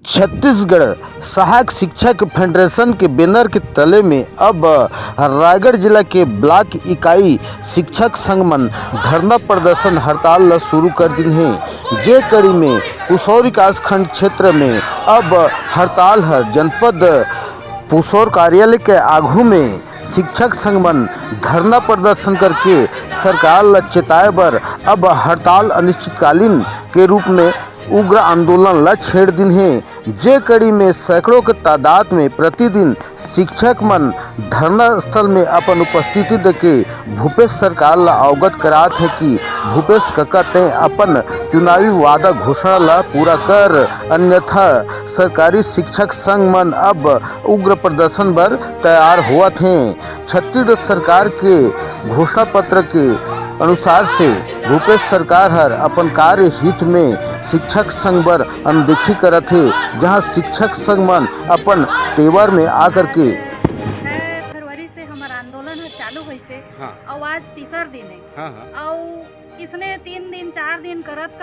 छत्तीसगढ़ सहायक शिक्षक फेडरेशन के बैनर के तले में अब रायगढ़ जिला के ब्लॉक इकाई शिक्षक संघ मन धरना प्रदर्शन हड़ताल ला शुरू कर दिन है। जे कड़ी में पुसौर विकास खंड क्षेत्र में अब हड़ताल है। जनपद पुसौर कार्यालय के आगू में शिक्षक संघ मन धरना प्रदर्शन करके सरकार ला चेताए बर अब हड़ताल अनिश्चितकालीन के रूप में उग्र आंदोलन ला छेड़ दिन है। जे कड़ी में सैकड़ों के तादाद में प्रतिदिन शिक्षक मन धरना स्थल में अपन उपस्थिति देके भूपेश सरकार ला अवगत करात है कि भूपेश कक्का ते अपन चुनावी वादा घोषणा ला पूरा कर, अन्यथा सरकारी शिक्षक संघ मन अब उग्र प्रदर्शन बर तैयार होवत हैं। छत्तीसगढ़ सरकार के घोषणा पत्र के अनुसार से भूपेश सरकार हर अपन कार्य हित में शिक्षक संघ बर अनदेखी करत है, जहां शिक्षक संघ मन अपन तेवर में आकर के 6 फरवरी से हमारा आंदोलन चालू हुई से और आज तीसर दिन है और इसने 3 दिन 4 दिन करत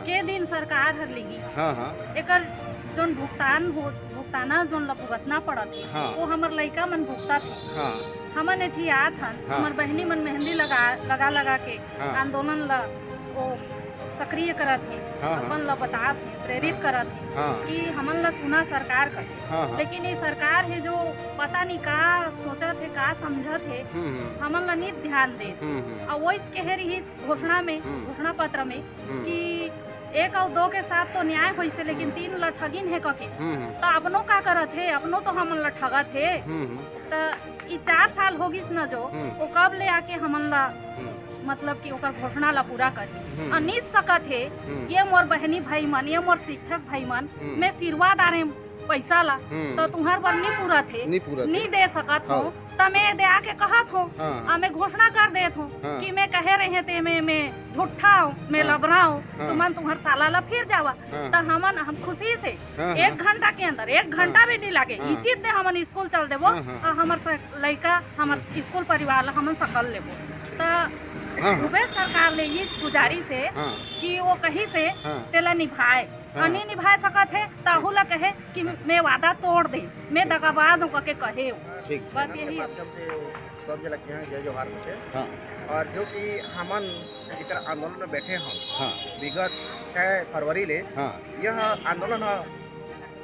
के दिन सरकार हर लेगी एकर जोन भुगताना जोन ला भुगतना पड़त है वो हमर लइका मन भुगता थे। हमन एठी आत हन हमर बहनी मन मेहंदी लगा के आंदोलन ला वो सक्रिय करत है, अपन ला बतात है, प्रेरित करत है कि हमन ला सुना सरकार कर। लेकिन ये सरकार है जो पता नहीं का सोचत है, का समझत है, हमन ला नहीं ध्यान दे। और वही कह रही घोषणा पत्र में कि 1 और 2 के साथ तो न्याय हुई से, लेकिन 3 ला ठगिन है कके तो अपनो का करत है, अपनो तो हमन ला ठगत है। तो ये 4 साल होगिस न जो वो कब ले आके हमन ला मतलब कि ओकर घोषणा ला पूरा करी अनिस सकत है। ये मोर बहनी भाई मन, ये मोर शिक्षक भाई मन मैं सिरवा डारे पैसा ला तो तुम्हार बर नहीं पूरा थे, नहीं दे सकत हो तो मैं दे आके कहत हो मैं घोषणा कर देत हूँ कि मैं कहे रहे थे मैं झूठा हूँ, मैं लबरा हूँ, तुम्हार साला ला फिर जावा। तो हम खुशी से 1 घंटा के अंदर 1 घंटा भी नहीं लागे इचित दे हमन स्कूल चल देवो, हमर लड़का हमर स्कूल परिवार ला हमन सकल लेबो। तो भूपेश सरकार ले ये गुजारिश है कि वो कहीं से तेला निभाए, नहीं निभा सकत है ताहू ला कहे कि मैं वादा तोड़ दे, मैं दगाबाज हूँ के कहे। बस यही सब लगे हैं जय जोहार मुझे। और जो कि हमन इकर आंदोलन में बैठे हम विगत 6 फरवरी ले यह आंदोलन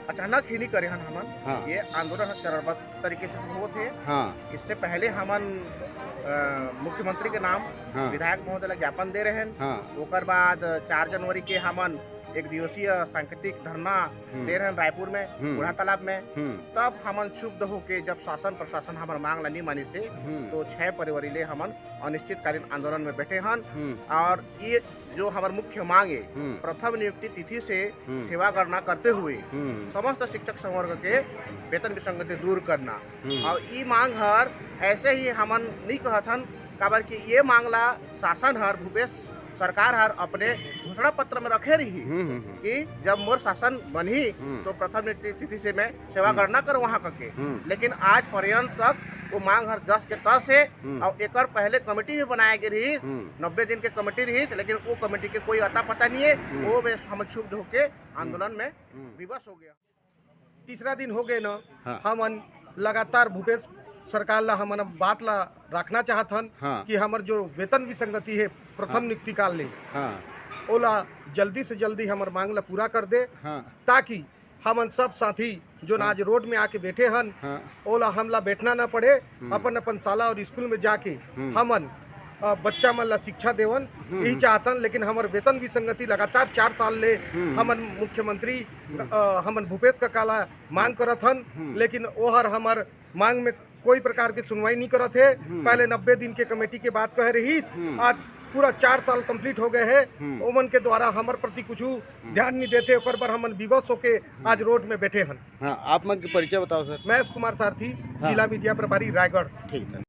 अचानक ही नहीं करे हमन ये आंदोलन चरणबद्ध तरीके से शुरू होते हैं। इससे पहले हमन मुख्यमंत्री के नाम विधायक महोदय ज्ञापन दे रहे हैं। ओकर बाद 4 जनवरी के हमन 1 दिवसीय सांकेतिक धरना दे रहे हैं रायपुर में बूढ़ा तालाब में। तब हमन क्षुब्ध होके जब शासन प्रशासन हमार मांग ला नहीं मानी से तो 6 फरवरी ले हमन अनिश्चितकालीन आंदोलन में बैठे हैं। और ये जो हमार मुख्य मांग है प्रथम नियुक्ति तिथि से सेवा करना करते हुए समस्त शिक्षक संवर्ग के वेतन विसंगति दूर करना। और ये मांग हर ऐसे ही हमन नहीं कहत हन काबर कि ये मांगला शासन हर भूपेश सरकार हर अपने घोषणा पत्र में रखे रही कि जब मोर शासन बनी तो प्रथम तिथि से मैं सेवा करना कर वहाँ करके। लेकिन आज पर्यंत तक वो मांग हर 10 के 10 है और एक पहले कमेटी भी बनाया गई रही 90 दिन के कमेटी रही, लेकिन वो कमेटी के कोई अता पता नहीं है। वो हम क्षुब्ध होके आंदोलन में विवश हो गया। तीसरा दिन हो गए न हम लगातार भूपेश सरकार ला हमन बात ला रखना चाहत हन कि हमर जो वेतन विसंगति है प्रथम नियुक्ति काल ले ओला जल्दी से जल्दी हमर मांग ला पूरा कर दे, ताकि हमन सब साथी जो आज रोड में आके बैठे हन ओला हमला बैठना न पड़े, अपन साला और स्कूल में जाके हमन बच्चा मन ला शिक्षा देवन यही चाहतन। लेकिन हमर वेतन विसंगति लगातार 4 साल ले हमन मुख्यमंत्री हमन भूपेश कक्का ला मांग करत हन, लेकिन वो हर हमर मांग में कोई प्रकार की सुनवाई नहीं करत है। पहले 90 दिन के कमेटी के बात कह रही, आज पूरा 4 साल कंप्लीट हो गए हैं। ओमन के द्वारा हमर प्रति कुछ ध्यान नहीं देते, ओकर पर हमन विवश होके आज रोड में बैठे हन। आप मन के परिचय बताओ सर। महेश कुमार सारथी, जिला मीडिया प्रभारी रायगढ़। ठीक है।